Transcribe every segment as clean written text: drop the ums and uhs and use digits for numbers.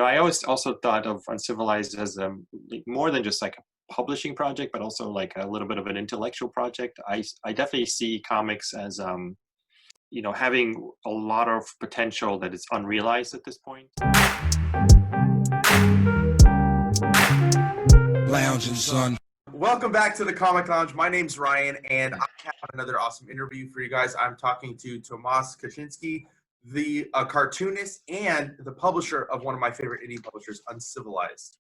I always also thought of Uncivilized as more than just like a publishing project, but also like a little bit of an intellectual project. I definitely see comics as having a lot of potential that is unrealized at this point. Lounging, son. Welcome back to the Comic Lounge. My name's Ryan, and I have another awesome interview for you guys. I'm talking to Tomas Kaczynski, the cartoonist and the publisher of one of my favorite indie publishers, Uncivilized.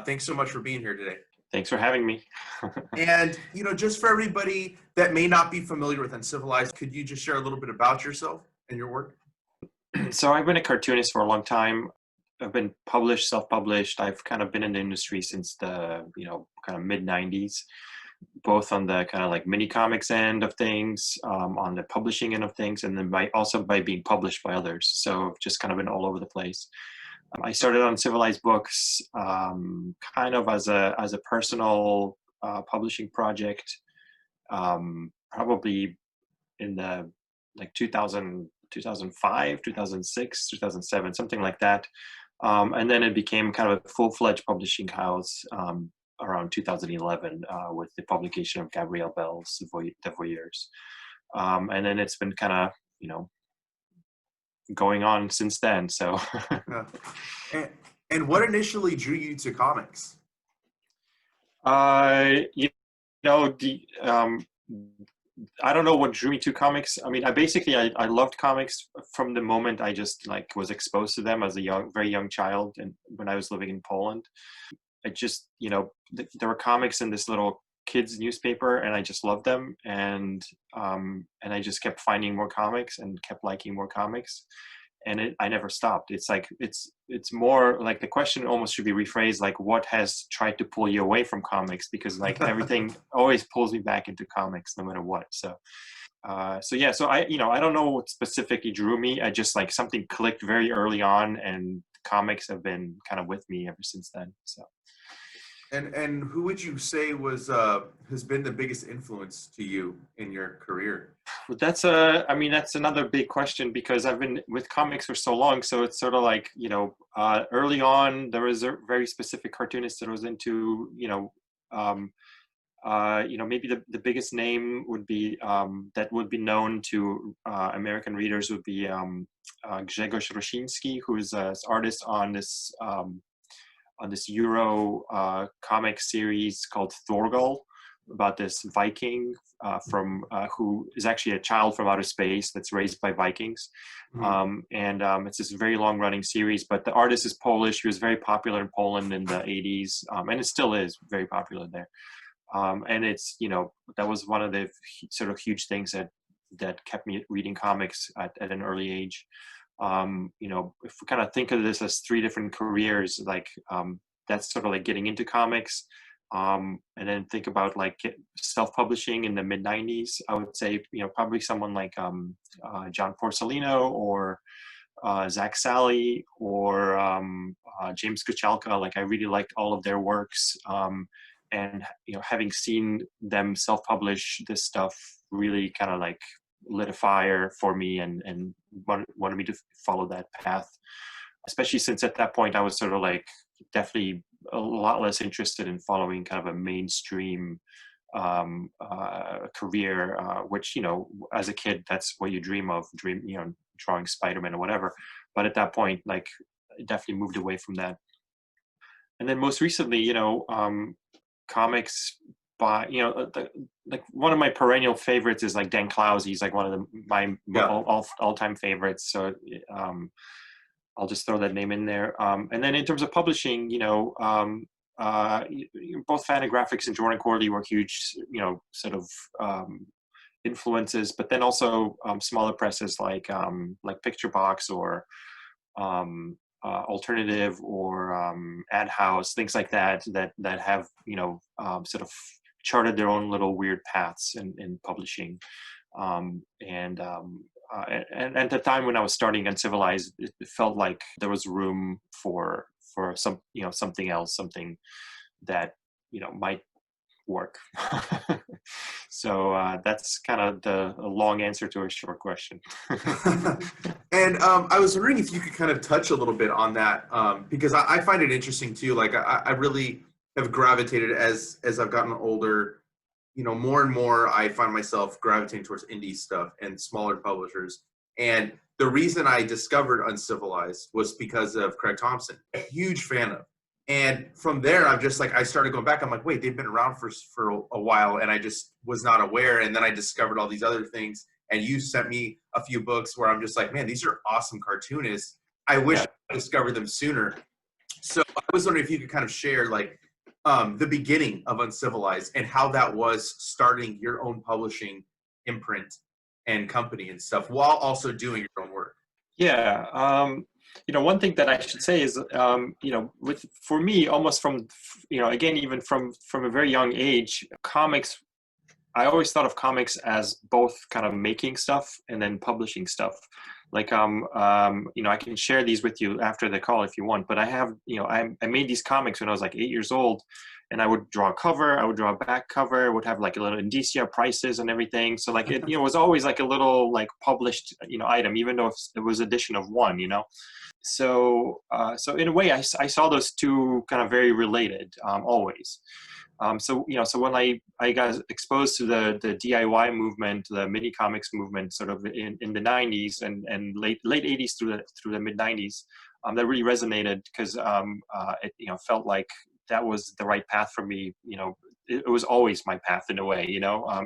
Thanks so much for being here today. Thanks for having me. And, just for everybody that may not be familiar with Uncivilized, could you just share a little bit about yourself and your work? So I've been a cartoonist for a long time. I've been published, self-published. I've kind of been in the industry since the, kind of mid-90s, both on the kind of like mini comics end of things, on the publishing end of things, and then by being published by others. So I've just kind of been all over the place. I started on Civilized Books kind of as a personal publishing project, probably in the like 2005, 2006, 2007, something like that. And then it became kind of a full-fledged publishing house around 2011 with the publication of Gabriel Bell's The Voyeurs. And then it's been kind of, going on since then. So, and what initially drew you to comics? I don't know what drew me to comics. I mean, I loved comics from the moment I just like was exposed to them as a very young child, and when I was living in Poland. I just, there were comics in this little kids newspaper, and I just loved them, and I just kept finding more comics and kept liking more comics, and I never stopped. It's like it's more like the question almost should be rephrased like, what has tried to pull you away from comics? Because like everything always pulls me back into comics no matter what. So I don't know what specifically drew me. I just like something clicked very early on, and comics have been kind of with me ever since then. So. And who would you say has been the biggest influence to you in your career? That's another big question, because I've been with comics for so long. So it's sort of like, early on, there was a very specific cartoonist that I was into, maybe the biggest name would be, that would be known to American readers would be Grzegorz Rosiński, who is an artist on this Euro comic series called Thorgal, about this Viking who is actually a child from outer space that's raised by Vikings. Mm-hmm. It's this very long-running series, but the artist is Polish. He was very popular in Poland in the 80s, and it still is very popular there. And it's, that was one of the sort of huge things that kept me reading comics at an early age. If we kind of think of this as three different careers, like that's sort of like getting into comics, and then think about like self-publishing in the mid 90s. I would say, probably someone like John Porcellino or Zach Sally or James Kuchalka. Like I really liked all of their works, and having seen them self-publish this stuff really kind of like lit a fire for me and wanted me to follow that path, especially since at that point I was sort of like definitely a lot less interested in following kind of a mainstream career, which, as a kid, that's what you dream of, drawing Spider-Man or whatever. But at that point, like, I definitely moved away from that. And then most recently, comics by, like one of my perennial favorites is like Dan Clowes. He's like one of my all-time favorites. So I'll just throw that name in there. And then in terms of publishing, both Fantagraphics and Jordan Corley were huge, sort of influences, but then also smaller presses like Picture Box or Alternative or Ad House, things like that have, sort of charted their own little weird paths in publishing. And at the time when I was starting Uncivilized, it felt like there was room for some, something else, something that, might work. So that's kind of the a long answer to a short question. And I was wondering if you could kind of touch a little bit on that, because I find it interesting too. Like I really have gravitated as I've gotten older. More and more I find myself gravitating towards indie stuff and smaller publishers. And the reason I discovered Uncivilized was because of Craig Thompson, a huge fan of. And from there, I'm just like, I started going back. I'm like, wait, they've been around for a while, and I just was not aware. And then I discovered all these other things. And you sent me a few books where I'm just like, man, these are awesome cartoonists. I wish I discovered them sooner. So I was wondering if you could kind of share like the beginning of Uncivilized and how that was starting your own publishing imprint and company and stuff while also doing your own work. Yeah. One thing that I should say is, for me, almost from, again, even from a very young age, comics, I always thought of comics as both kind of making stuff and then publishing stuff. Like, I can share these with you after the call if you want, but I have, I made these comics when I was like 8 years old, and I would draw a cover, I would draw a back cover, would have like a little indicia prices and everything. So like, it was always like a little like published, item, even though it was edition of one, So in a way, I saw those two kind of very related, always. So when I got exposed to the DIY movement, the mini comics movement, sort of in the 90s and late 80s through the mid 90s, that really resonated because it felt like that was the right path for me. It was always my path in a way.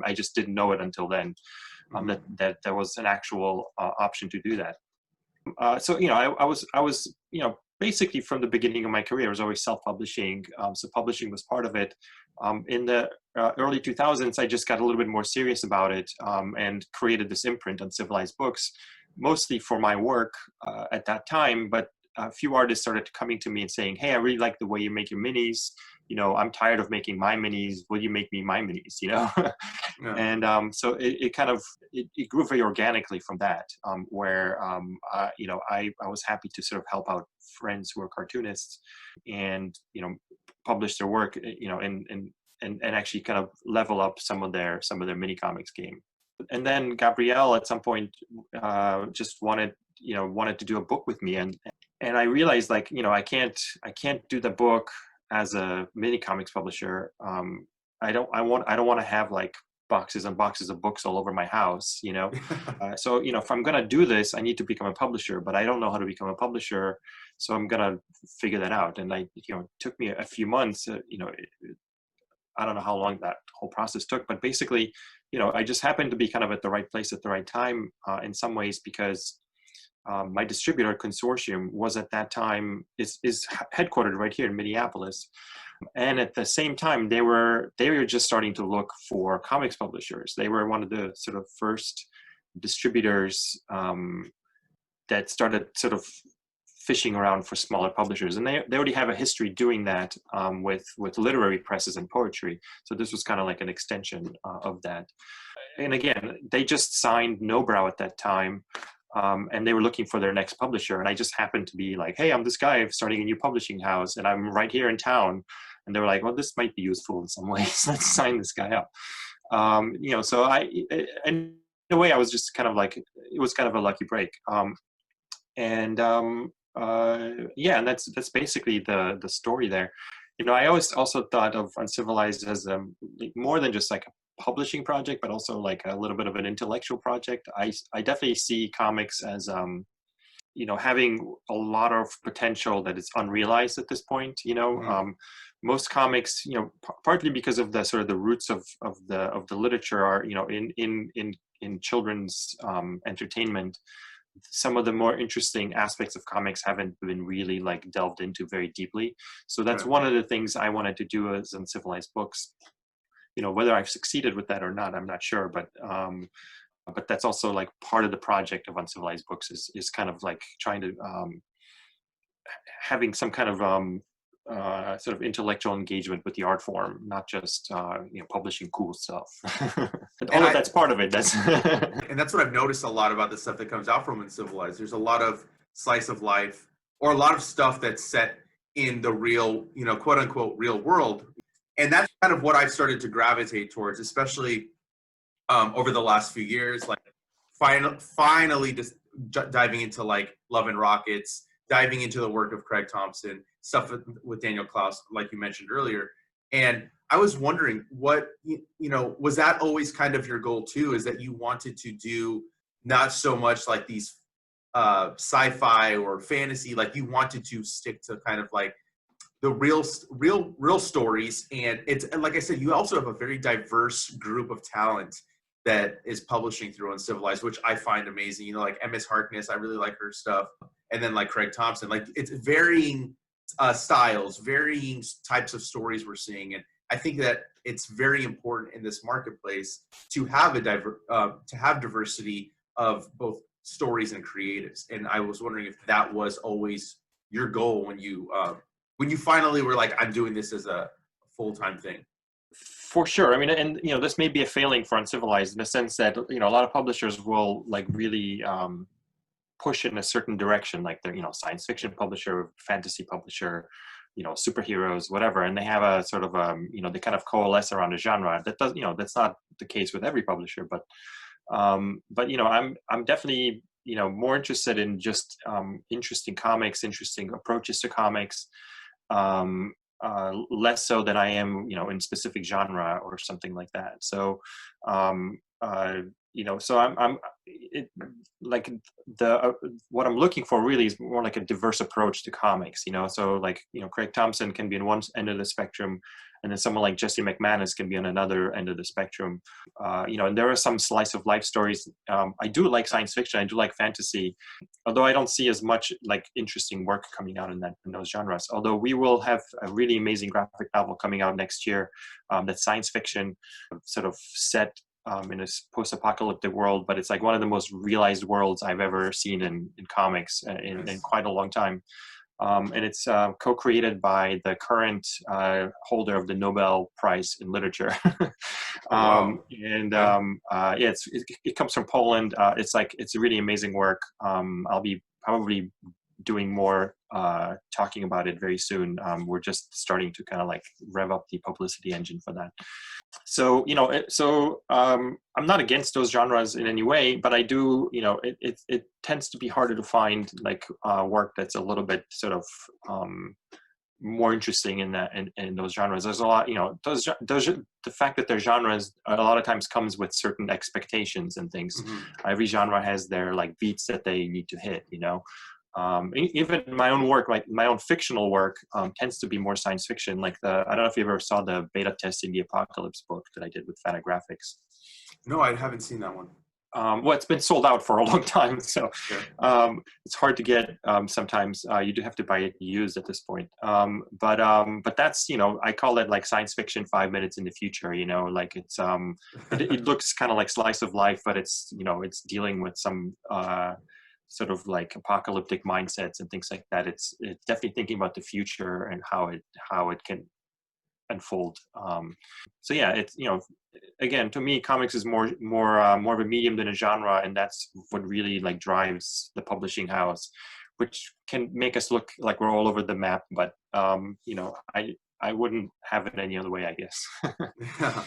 I just didn't know it until then, that there was an actual option to do that. So I was basically from the beginning of my career I was always self-publishing. So publishing was part of it. In the early 2000s, I just got a little bit more serious about it, and created this imprint Uncivilized Books, mostly for my work at that time. But a few artists started coming to me and saying, "Hey, I really like the way you make your minis. I'm tired of making my minis. Will you make me my minis?" Yeah. And so it kind of it grew very organically from that, where I was happy to sort of help out friends who are cartoonists and publish their work, and actually kind of level up some of their mini comics game. And then Gabrielle at some point just wanted to do a book with me, and I realized like I can't do the book as a mini comics publisher. I don't want to have like boxes and boxes of books all over my house, so if I'm gonna do this, I need to become a publisher, but I don't know how to become a publisher, so I'm gonna figure that out. And it took me a few months. I don't know how long that whole process took, but basically, I just happened to be kind of at the right place at the right time, in some ways, because my distributor Consortium was at that time is headquartered right here in Minneapolis, and at the same time they were just starting to look for comics publishers. They were one of the sort of first distributors that started sort of fishing around for smaller publishers, and they already have a history doing that with literary presses and poetry. So this was kind of like an extension of that. And again, they just signed Nobrow at that time. And they were looking for their next publisher. And I just happened to be like, "Hey, I'm this guy starting a new publishing house, and I'm right here in town." And they were like, "Well, this might be useful in some ways. Let's sign this guy up." So in a way, I was just kind of like, it was kind of a lucky break. And that's basically the story there. I always also thought of Uncivilized as more than just like a publishing project, but also like a little bit of an intellectual project. I definitely see comics as having a lot of potential that is unrealized at this point. Most comics, partly because of the sort of the roots of the literature are in children's entertainment. Some of the more interesting aspects of comics haven't been really like delved into very deeply. So that's one of the things I wanted to do as Uncivilized Books. Whether I've succeeded with that or not, I'm not sure, but that's also like part of the project of Uncivilized Books is kind of like trying to having some kind of sort of intellectual engagement with the art form, not just publishing cool stuff. Although that's part of it. And that's what I've noticed a lot about the stuff that comes out from Uncivilized. There's a lot of slice of life, or a lot of stuff that's set in the real, quote unquote, real world. And that's kind of what I've started to gravitate towards, especially over the last few years, like finally just diving into like Love and Rockets, diving into the work of Craig Thompson, stuff with Daniel Klaus, like you mentioned earlier. And I was wondering what, was that always kind of your goal too, is that you wanted to do not so much like these sci-fi or fantasy, like you wanted to stick to kind of like the real stories. And it's, like I said, you also have a very diverse group of talent that is publishing through Uncivilized, which I find amazing. Like MS Harkness, I really like her stuff. And then like Craig Thompson, like it's varying styles, varying types of stories we're seeing. And I think that it's very important in this marketplace to have diversity of both stories and creatives. And I was wondering if that was always your goal when you finally were like, I'm doing this as a full-time thing. For sure. I mean, and this may be a failing for Uncivilized in the sense that a lot of publishers will like really push in a certain direction, like they're science fiction publisher, fantasy publisher, superheroes, whatever, and they have a sort of they kind of coalesce around a genre. That does that's not the case with every publisher, but I'm definitely more interested in just interesting comics, interesting approaches to comics. Less so than I am, in specific genre or something like that. So, so I'm like what I'm looking for really is more like a diverse approach to comics. So like Craig Thompson can be on one end of the spectrum, and then someone like Jesse McManus can be on another end of the spectrum. And there are some slice of life stories. I do like science fiction. I do like fantasy, although I don't see as much like interesting work coming out in those genres. Although we will have a really amazing graphic novel coming out next year, that's science fiction, sort of set in a post-apocalyptic world, but it's like one of the most realized worlds I've ever seen in comics in quite a long time. And it's co-created by the current holder of the Nobel Prize in Literature. It comes from Poland. It's a really amazing work. I'll be probably doing more talking about it very soon. We're just starting to kind of like rev up the publicity engine for that. So I'm not against those genres in any way, but I do it tends to be harder to find like work that's a little bit sort of more interesting in those genres. There's a lot, those the fact that they're genres a lot of times comes with certain expectations and things. Mm-hmm. Every genre has their like beats that they need to hit, even my own work, like my own fictional work, tends to be more science fiction. Like I don't know if you ever saw the beta testing the Apocalypse book that I did with Fantagraphics. No, I haven't seen that one. Well, it's been sold out for a long time, so it's hard to get. Sometimes you do have to buy it used at this point. But that's I call it like science fiction 5 minutes in the future. Like it's it looks kind of like slice of life, but it's it's dealing with some sort of like apocalyptic mindsets and things like that. It's definitely thinking about the future and how it can unfold. So yeah, it's again, to me, comics is more of a medium than a genre, and that's what really like drives the publishing house, which can make us look like we're all over the map. But I wouldn't have it any other way, I guess. Yeah.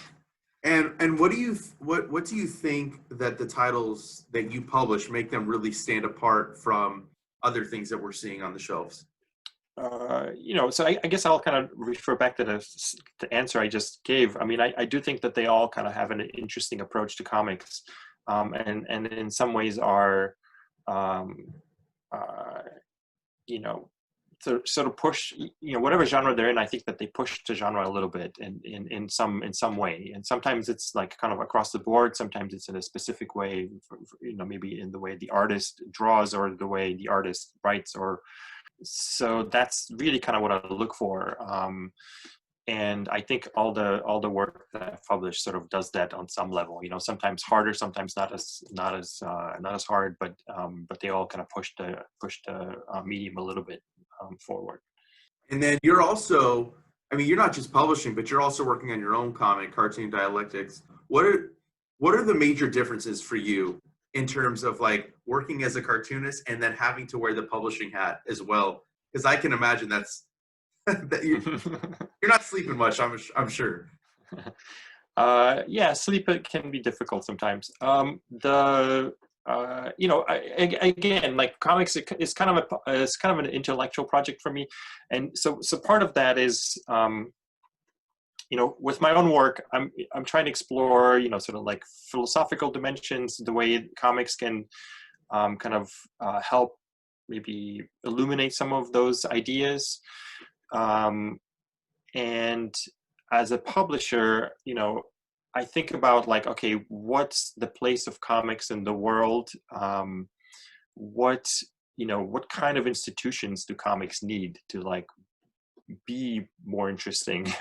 And what do you think that the titles that you publish make them really stand apart from other things that we're seeing on the shelves? So I guess I'll kind of refer back to the answer I just gave. I mean, I do think that they all kind of have an interesting approach to comics, and in some ways are, sort of push, whatever genre they're in. I think that they push the genre a little bit in some way, and sometimes it's like kind of across the board. Sometimes it's in a specific way, maybe in the way the artist draws or the way the artist writes, or so that's really kind of what I look for. And I think all the work that I've published sort of does that on some level. Sometimes harder, sometimes not as hard, but they all kind of push the medium a little bit forward. And then you're also, you're not just publishing, but you're also working on your own comic, Cartoon Dialectics. What are the major differences for you in terms of like working as a cartoonist and then having to wear the publishing hat as well? Because I can imagine that's That you're not sleeping much, I'm sure. Yeah, sleep can be difficult sometimes. Again, like comics is kind of an intellectual project for me, and so part of that is, with my own work, I'm trying to explore, sort of like philosophical dimensions, the way comics can help maybe illuminate some of those ideas, and as a publisher, I think about like, okay, what's the place of comics in the world? What kind of institutions do comics need to like be more interesting?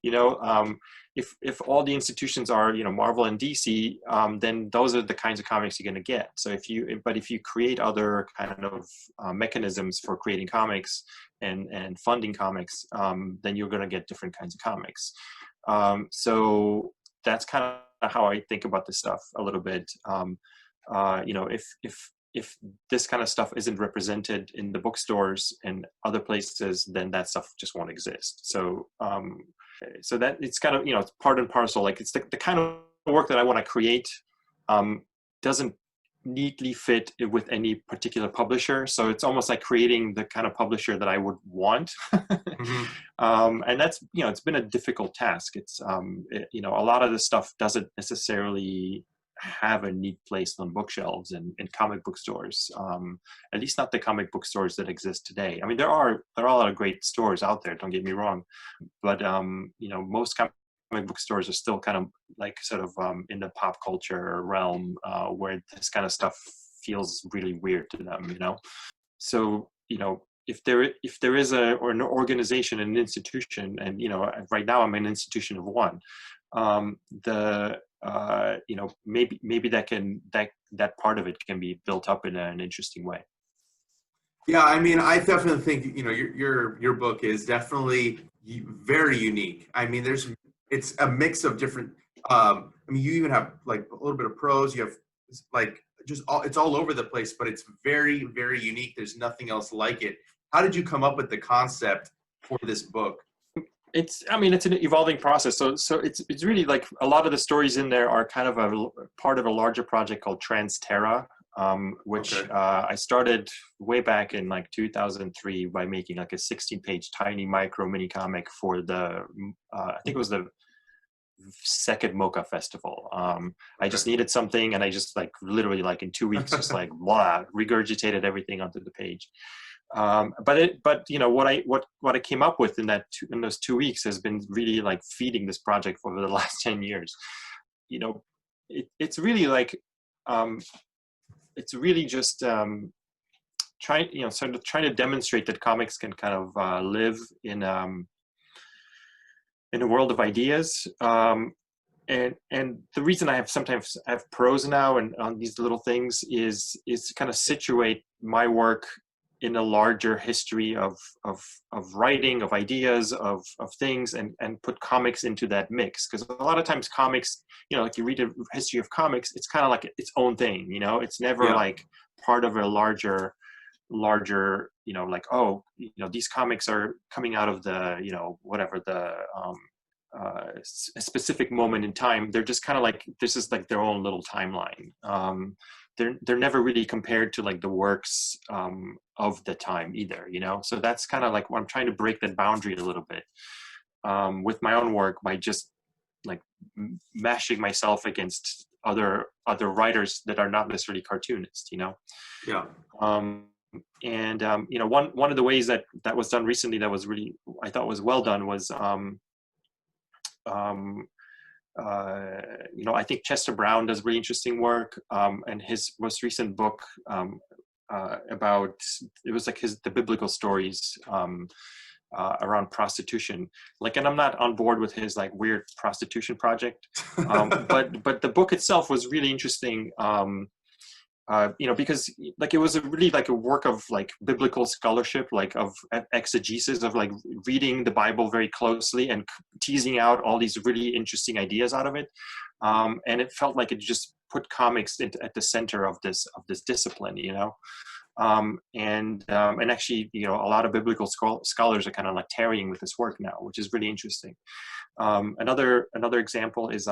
If all the institutions are Marvel and DC, then those are the kinds of comics you're going to get. So if you create other kind of mechanisms for creating comics and funding comics, then you're going to get different kinds of comics. So that's kind of how I think about this stuff a little bit. If this kind of stuff isn't represented in the bookstores and other places, then that stuff just won't exist. So so that it's kind of, it's part and parcel. Like it's the kind of work that I want to create doesn't neatly fit with any particular publisher. So it's almost like creating the kind of publisher that I would want. And that's, it's been a difficult task. It's, a lot of this stuff doesn't necessarily have a neat place on bookshelves and in comic book stores, at least not the comic book stores that exist today. I mean, there are a lot of great stores out there, don't get me wrong, but most comic book stores are still kind of like sort of in the pop culture realm, where this kind of stuff feels really weird to them, So, if there is an organization, an institution, and right now I'm an institution of one, maybe that part of it can be built up in an interesting way. Yeah, I mean, I definitely think your book is definitely very unique. I mean, it's a mix of different. I mean, you even have like a little bit of prose. You have like it's all over the place, but it's very, very unique. There's nothing else like it. How did you come up with the concept for this book? It's an evolving process. So it's really like a lot of the stories in there are kind of a part of a larger project called Transterra, which I started way back in like 2003 by making like a 16-page tiny micro mini comic for the I think it was the second Mocha Festival. I just needed something, and I just like literally like in 2 weeks just like blah regurgitated everything onto the page. But what I came up with in those 2 weeks has been really like feeding this project for the last 10 years. It's really like it's really just trying to demonstrate that comics can kind of live in a world of ideas. And the reason I sometimes have prose now and on these little things is to kind of situate my work in a larger history of writing, of ideas, of things, and put comics into that mix. Because a lot of times comics, like you read a history of comics, it's kind of like its own thing, it's never like part of a larger, like, these comics are coming out of the, whatever the, a specific moment in time. They're just kind of like, this is like their own little timeline. They're never really compared to like the works of the time either, so that's kind of like what I'm trying to break that boundary a little bit with my own work by just like mashing myself against other writers that are not necessarily cartoonists, and one of the ways that was done recently that was really, I thought was well done was I think Chester Brown does really interesting work, and his most recent book about, it was like the biblical stories around prostitution. Like, and I'm not on board with his like weird prostitution project, but the book itself was really interesting. Because like it was really like a work of like biblical scholarship, like of exegesis, of like reading the Bible very closely and teasing out all these really interesting ideas out of it. And it felt like it just put comics at the center of this discipline, And actually, a lot of biblical scholars are kind of like tarrying with this work now, which is really interesting. Another example is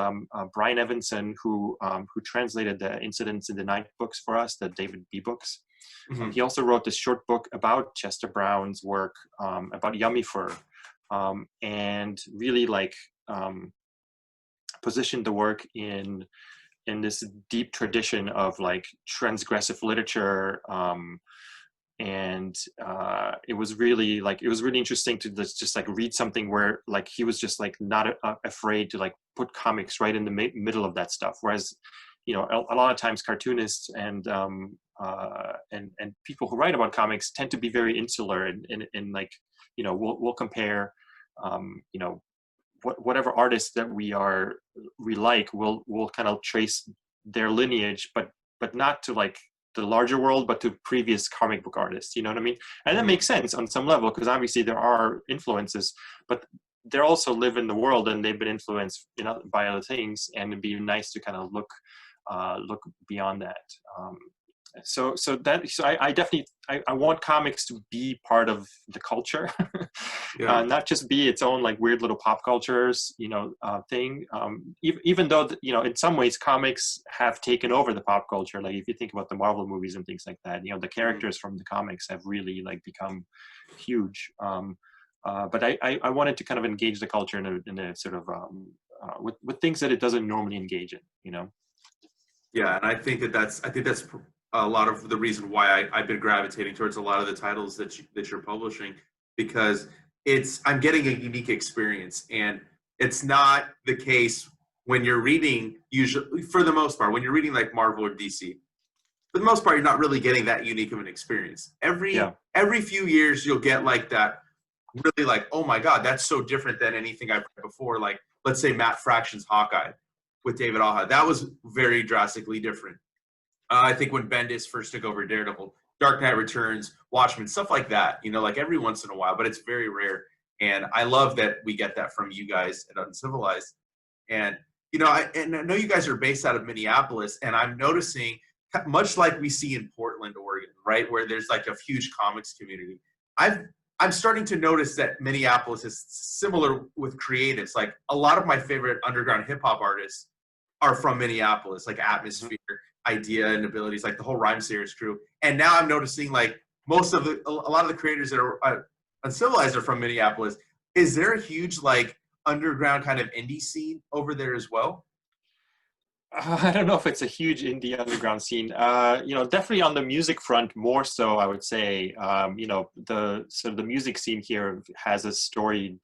Brian Evanson, who translated the Incidents in the Night books for us, the David B. books. Mm-hmm. He also wrote this short book about Chester Brown's work, about Yummy Fur, and really positioned the work in this deep tradition of like transgressive literature. And it was really interesting to just like read something where like he was just like not afraid to like put comics right in the middle of that stuff, whereas a lot of times cartoonists and people who write about comics tend to be very insular and like we'll compare whatever artists that we like, we'll kind of trace their lineage, but not to like the larger world, but to previous comic book artists, you know what I mean? And that makes sense on some level, because obviously there are influences, but they also live in the world and they've been influenced by other things, and it'd be nice to kind of look beyond that. So I definitely want comics to be part of the culture, Yeah. not just be its own like weird little pop cultures, thing. Even though in some ways comics have taken over the pop culture. Like if you think about the Marvel movies and things like that, the characters from the comics have really like become huge. But I wanted to kind of engage the culture in a sort of with things that it doesn't normally engage in. Yeah, and I think that's a lot of the reason why I've been gravitating towards a lot of the titles that you're publishing, because I'm getting a unique experience, and it's not the case when you're reading, usually for the most part, when you're reading like Marvel or DC. For the most part, you're not really getting that unique of an experience. Every few years, you'll get like that, really like, oh my God, that's so different than anything I've read before. Like, let's say Matt Fraction's Hawkeye with David Aja. That was very drastically different. I think when Bendis first took over Daredevil, Dark Knight Returns, Watchmen, stuff like that, like every once in a while, but it's very rare. And I love that we get that from you guys at Uncivilized. And, I know you guys are based out of Minneapolis, and I'm noticing, much like we see in Portland, Oregon, right, where there's like a huge comics community, I'm starting to notice that Minneapolis is similar with creatives. Like a lot of my favorite underground hip hop artists are from Minneapolis, like Atmosphere, Idea, and Abilities, like the whole Rhyme Series crew. And now I'm noticing like a lot of the creators that are Uncivilized are from Minneapolis. Is there a huge like underground kind of indie scene over there as well? I don't know if it's a huge indie underground scene. Definitely on the music front, more so, I would say. The music scene here has a storied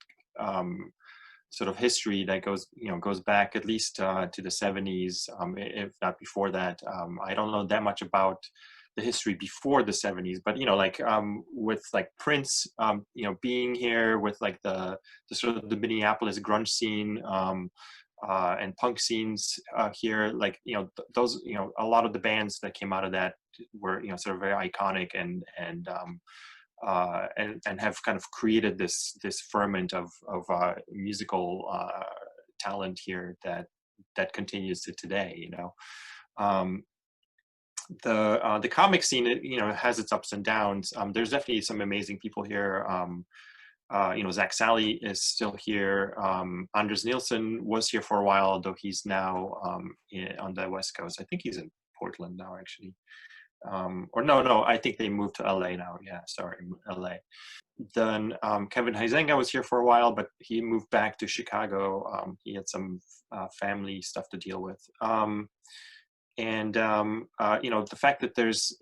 sort of history that goes back at least to the 70s, if not before that. I don't know that much about the history before the 70s, but with like Prince, being here with like the sort of the Minneapolis grunge scene. And punk scenes here, like those, a lot of the bands that came out of that were sort of very iconic and have kind of created this ferment of musical talent here that continues to today. The comic scene, has its ups and downs. There's definitely some amazing people here. Zach Sally is still here. Anders Nielsen was here for a while, though he's now on the West Coast. I think he's in Portland now, actually. Or no, I think they moved to LA now. Yeah, sorry, LA. Then Kevin Huizenga was here for a while, but he moved back to Chicago. He had some family stuff to deal with. The fact that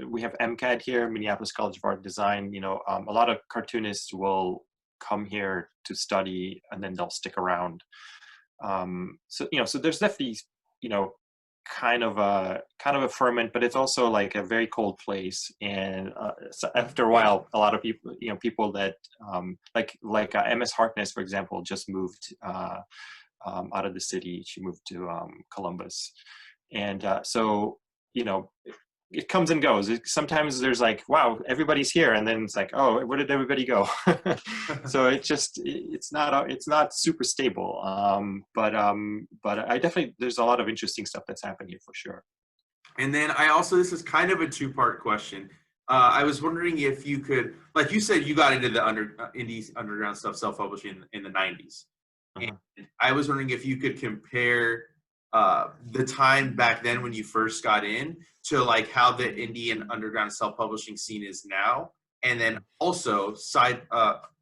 we have MCAD here, Minneapolis College of Art and Design, a lot of cartoonists will come here to study and then they'll stick around. So there's definitely, kind of a ferment, but it's also like a very cold place. And so after a while, a lot of people, people that like MS Harkness, for example, just moved out of the city. She moved to Columbus. And so, it comes and goes. Sometimes there's like, wow, everybody's here. And then it's like, oh, where did everybody go? So it's not super stable. But I definitely, there's a lot of interesting stuff that's happening here for sure. And then this is kind of a two-part question. I was wondering if you could, like you said, you got into the indie underground stuff, self-publishing in the 90s. And Uh-huh. I was wondering if you could compare the time back then when you first got in to like how the indie and underground self-publishing scene is now. And then also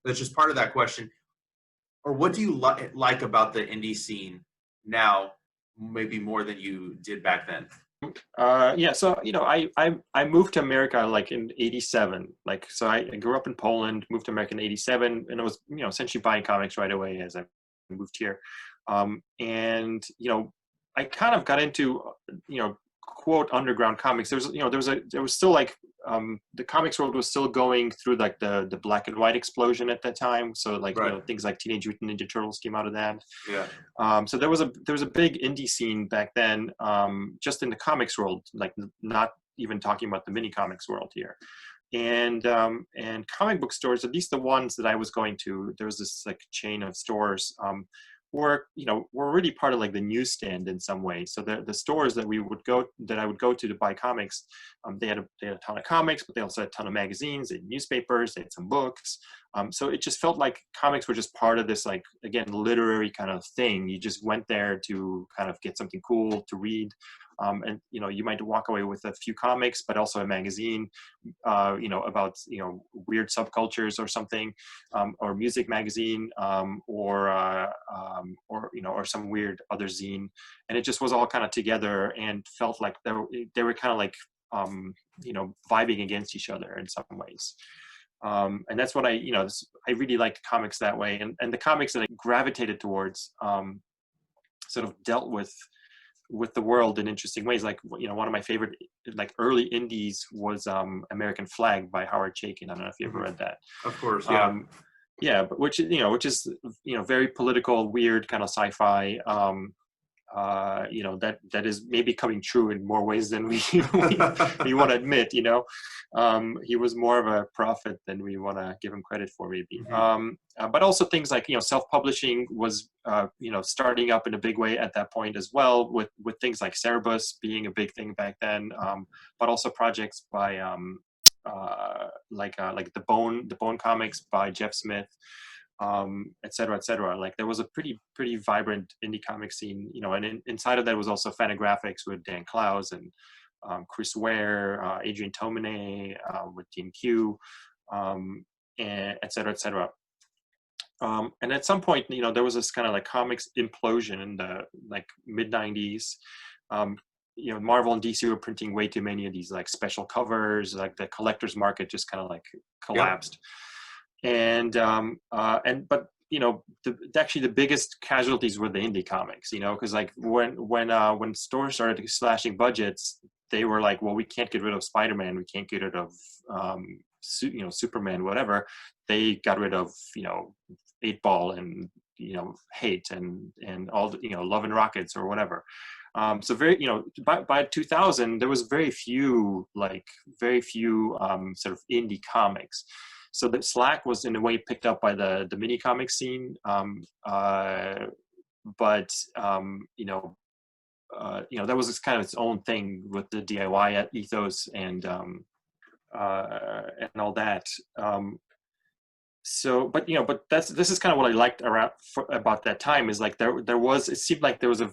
that's just part of that question, or what do you like about the indie scene now, maybe more than you did back then? Yeah, so I moved to America like in '87. Like, so I grew up in Poland, moved to America in '87, and I was essentially buying comics right away as I moved here. And I kind of got into quote underground comics. There was still like the comics world was still going through like the black and white explosion at that time. So like Right. things like Teenage Mutant Ninja Turtles came out of that. Yeah. So there was a big indie scene back then, just in the comics world, like not even talking about the mini comics world here. And comic book stores, at least the ones that I was going to, there was this like chain of stores, were really part of like the newsstand in some way. So the stores that I would go to buy comics, they had a ton of comics, but they also had a ton of magazines, they had newspapers, they had some books. So it just felt like comics were just part of this, like, again, literary kind of thing. You just went there to kind of get something cool to read. And you might walk away with a few comics, but also a magazine, about weird subcultures or something, or music magazine, or some weird other zine, and it just was all kind of together and felt like they were kind of like vibing against each other in some ways. And that's what I really liked comics that way, and the comics that I gravitated towards sort of dealt with the world in interesting ways. Like, one of my favorite like early indies was American Flag by Howard Chaykin. I don't know if you ever read that. Of course, yeah. Yeah, but which is very political, weird kind of sci-fi. That is maybe coming true in more ways than we we want to admit. He was more of a prophet than we want to give him credit for, maybe. But also things like self-publishing was starting up in a big way at that point as well, with things like Cerebus being a big thing back then, but also projects by like the Bone comics by Jeff Smith, et cetera, et cetera. Like, there was a pretty vibrant indie comic scene, and inside of that was also Fantagraphics with Dan Clowes and Chris Ware, Adrian Tomine, with Team Q, and et cetera, et cetera. And at some point, there was this kind of like comics implosion in the like mid '90s. Marvel and DC were printing way too many of these like special covers. Like, the collector's market just kind of like collapsed. Yep. But actually the biggest casualties were the indie comics, because like when stores started slashing budgets, they were like, well, we can't get rid of Spider-Man, we can't get rid of Superman, whatever. They got rid of 8-Ball and Hate and all the Love and Rockets or whatever. So by 2000 there was very few sort of indie comics. So that slack was in a way picked up by the mini comic scene, but that was kind of its own thing with the DIY ethos and all that. But this is kind of what I liked about that time, is like it seemed like there was a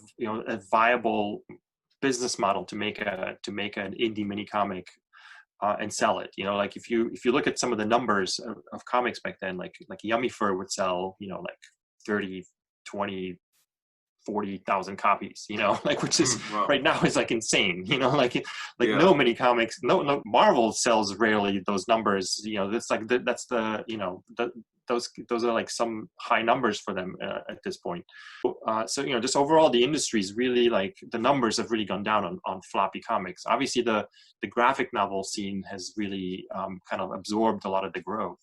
viable business model to make an indie mini comic and sell it. Like, if you look at some of the numbers of comics back then, like Yummy Fur would sell like 30, 20, 40,000 copies, like, which is Wow. Right now is like insane, like Yeah. No many comics, no Marvel sells rarely those numbers, that's like that's the those are like some high numbers for them at this point. So just overall the industry is really like, the numbers have really gone down on floppy comics. Obviously the graphic novel scene has really kind of absorbed a lot of the growth.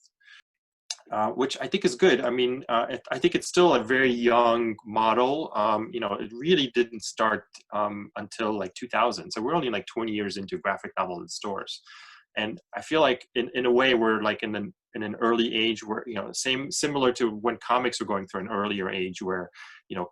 Which I think is good. I mean, I think it's still a very young model. It really didn't start until like 2000. So we're only like 20 years into graphic novel in stores. And I feel like in a way we're like in an early age where, similar to when comics were going through an earlier age where,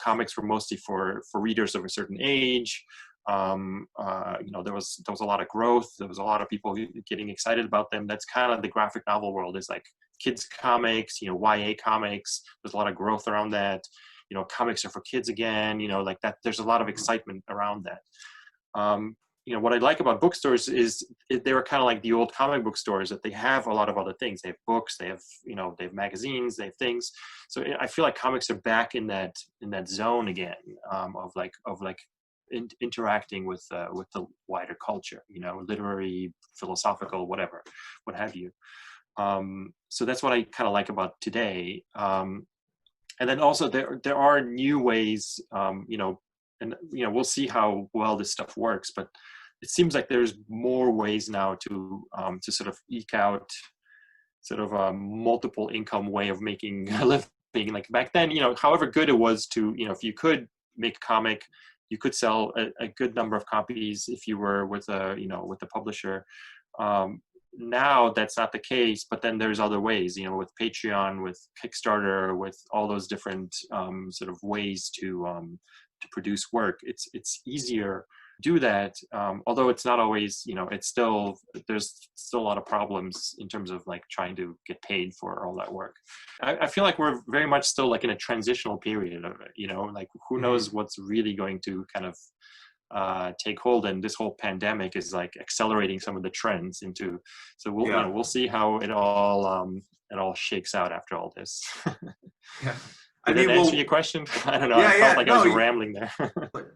comics were mostly for readers of a certain age. There was a lot of growth. There was a lot of people getting excited about them. That's kind of the graphic novel world, is like kids comics, YA comics. There's a lot of growth around that. Comics are for kids again, like that. There's a lot of excitement around that. What I like about bookstores is they were kind of like the old comic book stores, that they have a lot of other things. They have books, they have magazines, they have things. So I feel like comics are back in that zone again, of interacting with the wider culture, literary, philosophical, whatever, what have you. So that's what I kind of like about today. And then also there are new ways, and we'll see how well this stuff works, but it seems like there's more ways now to sort of eke out sort of a multiple income way of making a living. Like back then, however good it was to, if you could make a comic, you could sell a good number of copies if you were with a publisher. Now that's not the case, but then there's other ways, with Patreon, with Kickstarter, with all those different sort of ways to produce work. It's easier to do that, although it's not always, there's still a lot of problems in terms of like trying to get paid for all that work. I feel like we're very much still like in a transitional period of it, like who knows what's really going to kind of take hold, and this whole pandemic is like accelerating some of the trends into, so we'll see how it all shakes out after all this. Yeah. Did that answer your question? I don't know. I felt like I was rambling there.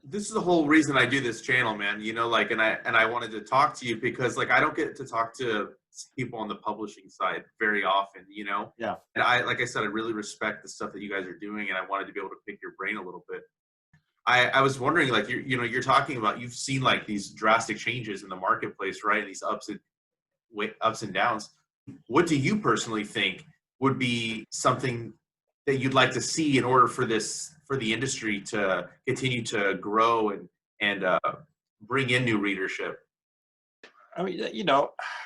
This is the whole reason I do this channel, man. And I wanted to talk to you because like I don't get to talk to people on the publishing side very often, Yeah. And like I said, I really respect the stuff that you guys are doing, and I wanted to be able to pick your brain a little bit. I was wondering, like you're talking about, you've seen like these drastic changes in the marketplace, right? These ups and downs. What do you personally think would be something that you'd like to see in order for the industry to continue to grow and bring in new readership? I mean,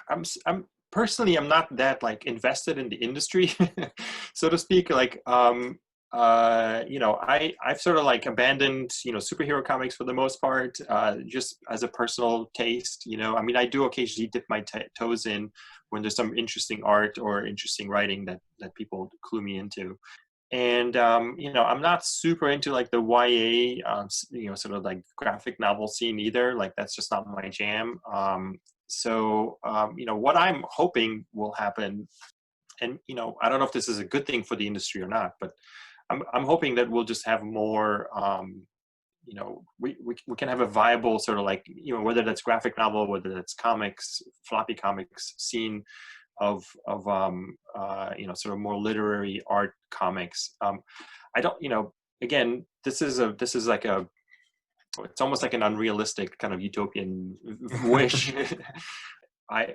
I'm personally, I'm not that like invested in the industry, so to speak. Like, I've sort of like abandoned, superhero comics for the most part, just as a personal taste. I mean, I do occasionally dip my toes in when there's some interesting art or interesting writing that people clue me into. And, I'm not super into like the YA, sort of like graphic novel scene either. Like that's just not my jam. What I'm hoping will happen, and, I don't know if this is a good thing for the industry or not, but I'm hoping that we'll just have more, we can have a viable sort of like, whether that's graphic novel, whether that's comics, floppy comics scene of sort of more literary art comics. I don't, again, this is like it's almost like an unrealistic kind of utopian wish. I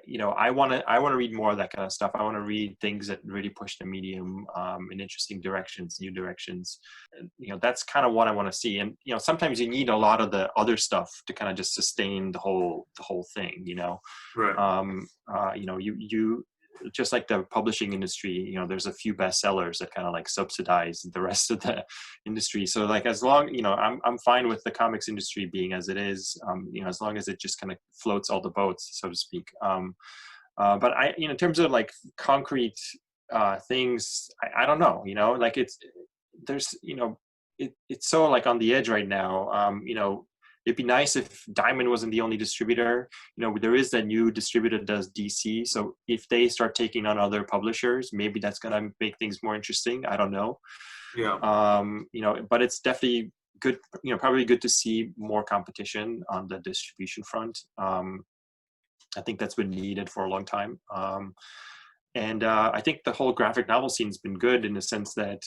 want to read more of that kind of stuff. I want to read things that really push the medium in interesting directions, new directions. And, that's kind of what I want to see. And sometimes you need a lot of the other stuff to kind of just sustain the whole thing. Right. You just like the publishing industry, there's a few bestsellers that kind of like subsidize the rest of the industry. So like, as long, I'm fine with the comics industry being as it is, as long as it just kind of floats all the boats, so to speak. But in terms of like concrete things, I don't know, like there's so like on the edge right now. It'd be nice if Diamond wasn't the only distributor. There is that new distributor that does DC. So if they start taking on other publishers, maybe that's going to make things more interesting. I don't know. Yeah. But it's definitely good, probably good to see more competition on the distribution front. I think that's been needed for a long time. And I think the whole graphic novel scene has been good in the sense that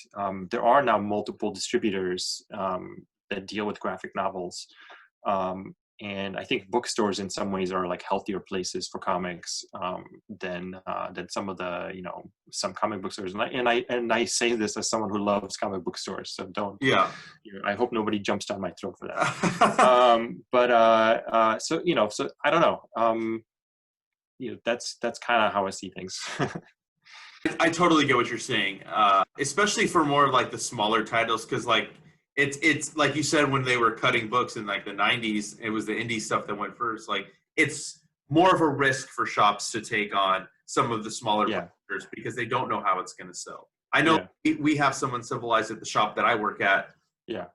there are now multiple distributors that deal with graphic novels. And I think bookstores in some ways are like healthier places for comics than some of the some comic bookstores. And I say this as someone who loves comic book stores, so don't. Yeah. I hope nobody jumps down my throat for that. So I don't know. That's kind of how I see things. I totally get what you're saying, especially for more of like the smaller titles, because like it's like you said, when they were cutting books in like the 90s, it was the indie stuff that went first. Like, it's more of a risk for shops to take on some of the smaller Yeah. publishers because they don't know how it's going to sell. I know Yeah. we have someone civilized at the shop that I work at. Yeah.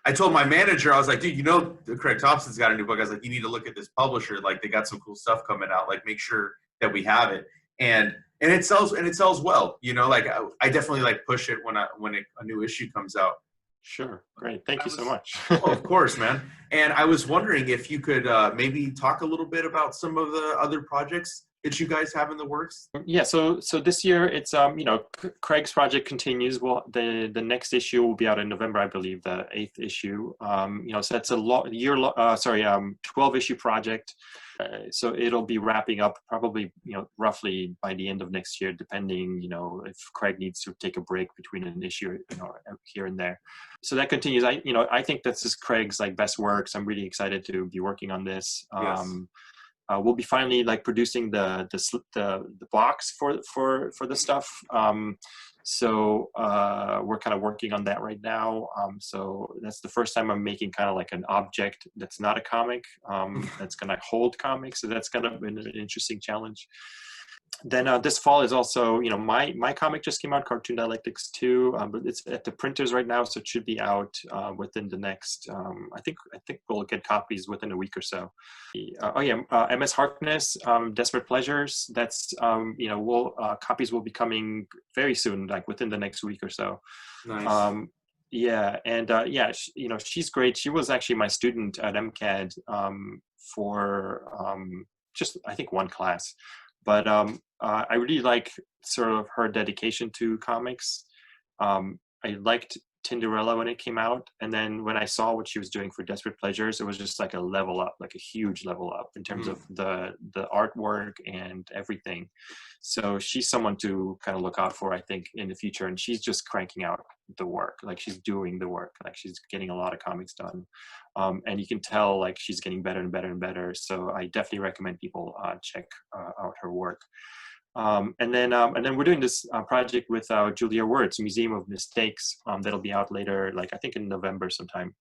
I told my manager, I was like, dude, you know, Craig Thompson's got a new book. I was like, you need to look at this publisher. Like, they got some cool stuff coming out. Like, make sure that we have it. And it sells well. You know, like I definitely like push it when a new issue comes out. Sure. Great. Thank you so much. Oh, of course, man. And I was wondering if you could maybe talk a little bit about some of the other projects that you guys have in the works. Yeah. So this year it's Craig's project continues. Well, the next issue will be out in November, I believe, the 8th issue. So that's a 12 issue project. So it'll be wrapping up probably, roughly by the end of next year, depending, if Craig needs to take a break between an issue, here and there. So that continues. I think this is Craig's like best works. I'm really excited to be working on this. Yes. We'll be finally like producing the box for the stuff. So we're kind of working on that right now. So that's the first time I'm making kind of like an object that's not a comic, that's gonna hold comics. So that's kind of been an interesting challenge. Then this fall is also, my comic just came out, Cartoon Dialectics 2, but it's at the printers right now, so it should be out within the next. I think we'll get copies within a week or so. MS Harkness, Desperate Pleasures. That's copies will be coming very soon, like within the next week or so. Nice. She's great. She was actually my student at MCAD for just I think one class. But I really like sort of her dedication to comics. I liked Tinderella when it came out. And then when I saw what she was doing for Desperate Pleasures, it was just like a level up, like a huge level up in terms of the artwork and everything. So she's someone to kind of look out for, I think, in the future. And she's just cranking out the work. Like, she's doing the work. Like, she's getting a lot of comics done. And you can tell like she's getting better and better and better. So I definitely recommend people check out her work. And then we're doing this project with Julia Wirtz, Museum of Mistakes, that'll be out later, like I think in November sometime.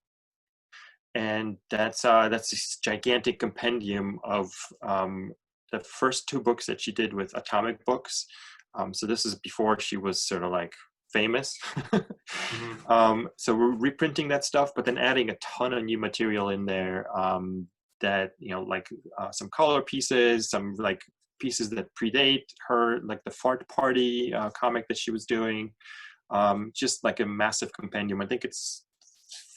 And that's this gigantic compendium of the first 2 books that she did with Atomic Books. So this is before she was sort of like famous. So we're reprinting that stuff, but then adding a ton of new material in there, that some color pieces, some like pieces that predate her, like the Fart Party comic that she was doing, just like a massive compendium. I think it's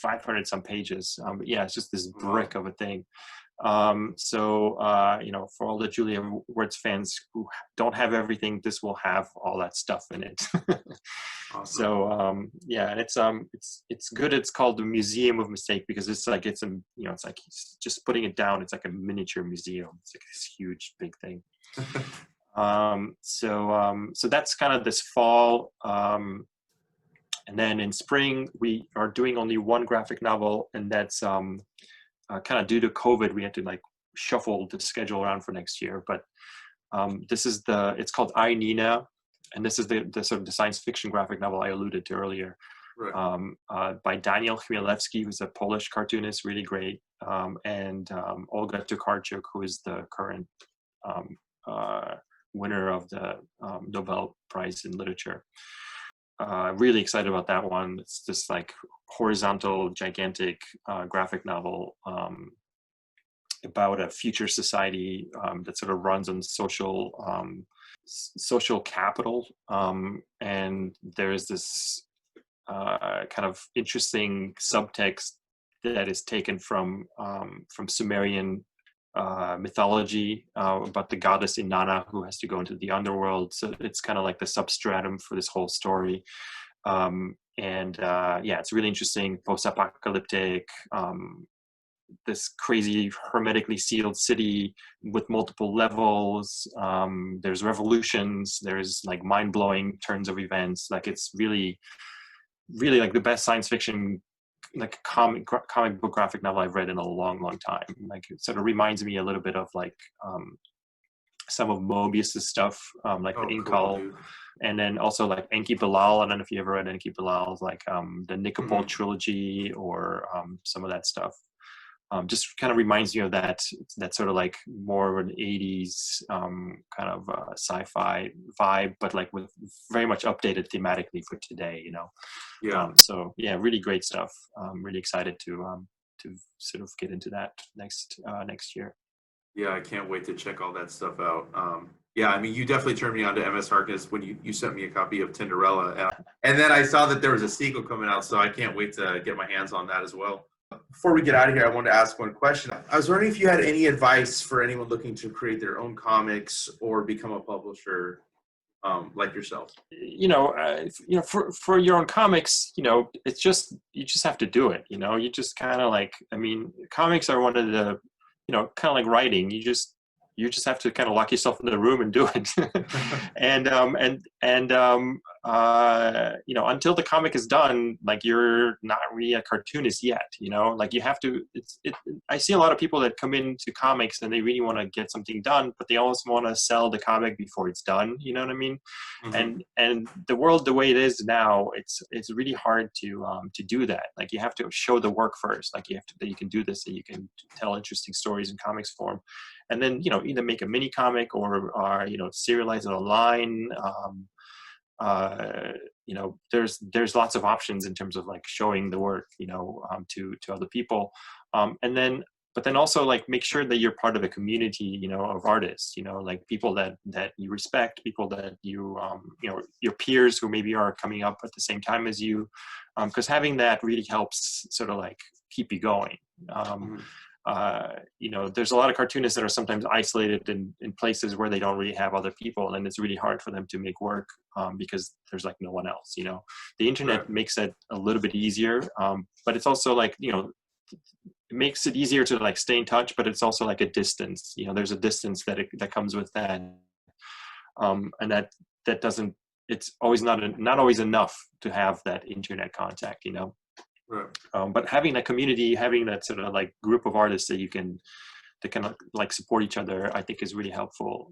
500 some pages. But yeah, it's just this brick of a thing. For all the Julia Wirtz fans who don't have everything, this will have all that stuff in it. Awesome. So and it's good. It's called the Museum of Mistake because it's like it's just putting it down. It's like a miniature museum. It's like this huge big thing. So that's kind of this fall. And then in spring we are doing only one graphic novel, and that's kind of due to COVID, we had to like shuffle the schedule around for next year. But it's called I, Nina, and this is the sort of the science fiction graphic novel I alluded to earlier, right. By Daniel Chmielewski, who's a Polish cartoonist, really great, and Olga Tokarczuk, who is the current winner of the Nobel Prize in Literature. Really excited about that one. It's this like horizontal, gigantic graphic novel about a future society that sort of runs on social capital. And there's this kind of interesting subtext that is taken from Sumerian mythology about the goddess Inanna who has to go into the underworld. So it's kind of like the substratum for this whole story. It's really interesting, post-apocalyptic, this crazy hermetically sealed city with multiple levels. There's revolutions, there's like mind-blowing turns of events. Like, it's really, really like the best science fiction like comic book graphic novel I've read in a long time. Like, it sort of reminds me a little bit of like some of Mobius's stuff, like the Oh, cool, Inkal, dude. and then also like Enki Bilal. I don't know if you ever read Enki Bilal's, like the Nicopol Mhm. trilogy, or some of that stuff. Just kind of reminds you of that sort of like more of an 80s kind of sci-fi vibe, but like with very much updated thematically for today, you know. Yeah. So yeah, really great stuff. Really excited to sort of get into that next year. Yeah, I can't wait to check all that stuff out. Yeah, I mean, you definitely turned me on to MS Harkness when you sent me a copy of Tinderella. And then I saw that there was a sequel coming out, so I can't wait to get my hands on that as well. Before we get out of here, I wanted to ask one question. I was wondering if you had any advice for anyone looking to create their own comics or become a publisher, like yourself. For your own comics, it's just, you just have to do it. You just kind of like, I mean, comics are one of the, kind of like writing. You just have to kind of lock yourself in the room and do it. Until the comic is done, like, you're not really a cartoonist yet. Like, you have to. I see a lot of people that come into comics and they really want to get something done, but they also want to sell the comic before it's done. You know what I mean? Mm-hmm. And the world the way it is now, it's really hard to do that. Like, you have to show the work first. Like, that you can do this, that you can tell interesting stories in comics form, and then either make a mini comic or serialize it online. There's lots of options in terms of like showing the work to other people, but then also, like, make sure that you're part of a community of artists, like people that you respect, people that your peers who maybe are coming up at the same time as you, because having that really helps sort of like keep you going. There's a lot of cartoonists that are sometimes isolated in places where they don't really have other people, and it's really hard for them to make work because there's like no one else. The internet Right. makes it a little bit easier, but it's also like, it makes it easier to like stay in touch, but it's also like a distance. There's a distance that comes with that, and that doesn't. It's always not always enough to have that internet contact. Right. But having that community, having that sort of like group of artists that can like support each other, I think is really helpful.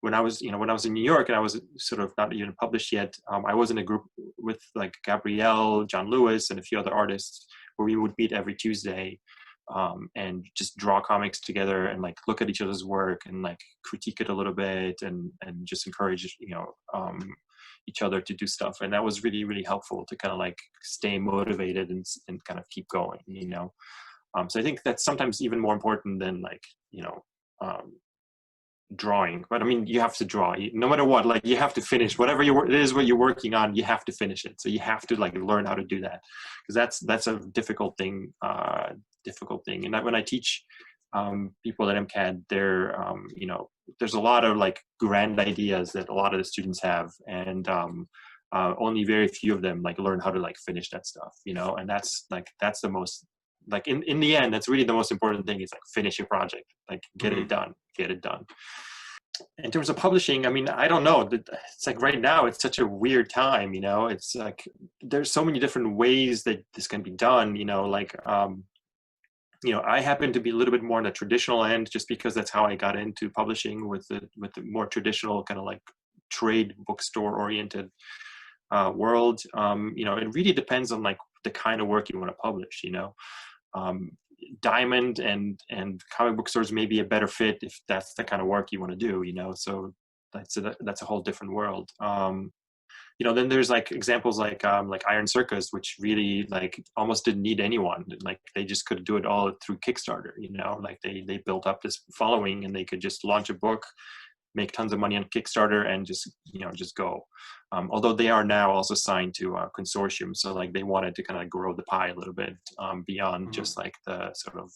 When I was in New York and I was sort of not even published yet, I was in a group with like Gabrielle, John Lewis, and a few other artists where we would meet every Tuesday and just draw comics together and like look at each other's work and like critique it a little bit and just encourage each other to do stuff. And that was really, really helpful to kind of like stay motivated and kind of keep going. So I think that's sometimes even more important than like drawing. But I mean, you have to draw no matter what. Like, you have to finish whatever it is what you're working on. You have to finish it. So you have to like learn how to do that, because that's a difficult thing. And when I teach people at MCAD, there's a lot of like grand ideas that a lot of the students have, and only very few of them like learn how to like finish that stuff. And that's the most, like, in the end, that's really the most important thing, is like finish your project, like get it done. In terms of publishing, I mean, I don't know. It's like right now, it's such a weird time, it's like there's so many different ways that this can be done, I happen to be a little bit more on the traditional end, just because that's how I got into publishing, with the more traditional kind of like trade bookstore oriented world. It really depends on like the kind of work you want to publish. Diamond and comic book stores may be a better fit if that's the kind of work you want to do. So that's a whole different world. Then there's like examples like Iron Circus, which really like almost didn't need anyone. Like, they just could do it all through Kickstarter. Like they built up this following, and they could just launch a book, make tons of money on Kickstarter, and just go. Although they are now also signed to a consortium, so like they wanted to kind of grow the pie a little bit beyond just like the sort of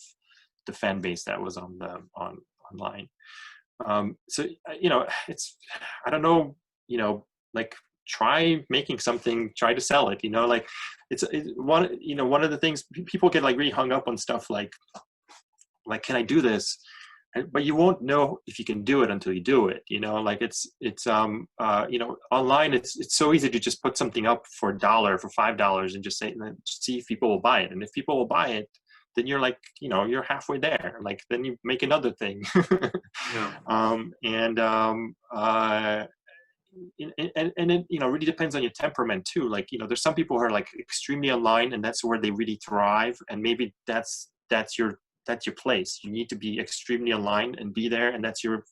the fan base that was online. So it's, I don't know, like, try making something, try to sell it. Like it's one of the things people get like really hung up on stuff like can I do this? But you won't know if you can do it until you do it. Like it's online, it's so easy to just put something up for $1, for $5, and just say, and then see if people will buy it. And if people will buy it, then you're like, you know, you're halfway there. Like then you make another thing. Yeah. And it, you know, really depends on your temperament too. Like, you know, there's some people who are like extremely online, and that's where they really thrive. And maybe that's your place. You need to be extremely online and be there, and that's your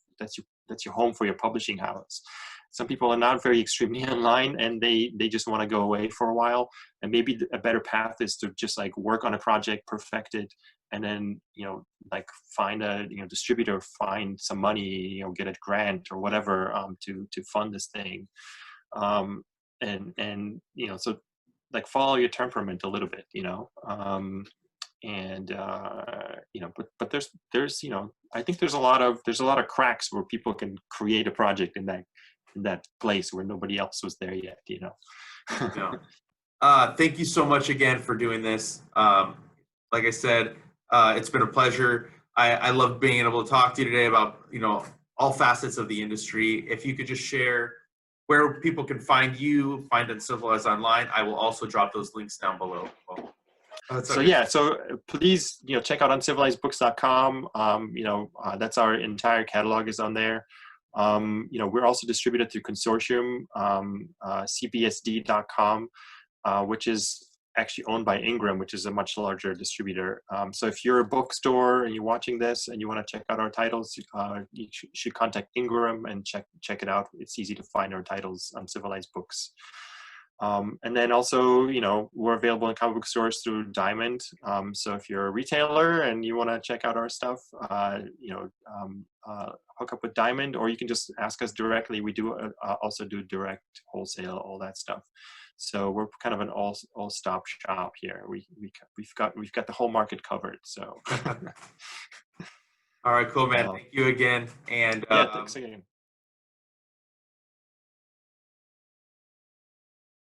home for your publishing house. Some people are not very extremely online, and they just want to go away for a while. And maybe a better path is to just like work on a project, perfect it, and then, you know, like find a, you know, distributor, find some money, you know, get a grant or whatever, to fund this thing. And you know, so like follow your temperament a little bit, you know. You know, but there's, you know, I think there's a lot of cracks where people can create a project in that place where nobody else was there yet, you know. Yeah. Thank you so much again for doing this. Like I said, it's been a pleasure. I love being able to talk to you today about, you know, all facets of the industry. If you could just share where people can find you, find Uncivilized online, I will also drop those links down below. So yeah, so please, you know, check out uncivilizedbooks.com. You know, that's our entire catalog is on there. You know, we're also distributed through Consortium, cbsd.com, which is actually owned by Ingram, which is a much larger distributor. So if you're a bookstore and you're watching this and you want to check out our titles, you should contact Ingram and check it out. It's easy to find our titles on Civilized Books. And then also, you know, we're available in comic book stores through Diamond. So if you're a retailer and you want to check out our stuff, you know, hook up with Diamond, or you can just ask us directly. We do also do direct wholesale, all that stuff. So we're kind of an all-stop shop here. We've got the whole market covered. So. All right, cool, man. Thank you again. And yeah, thanks again.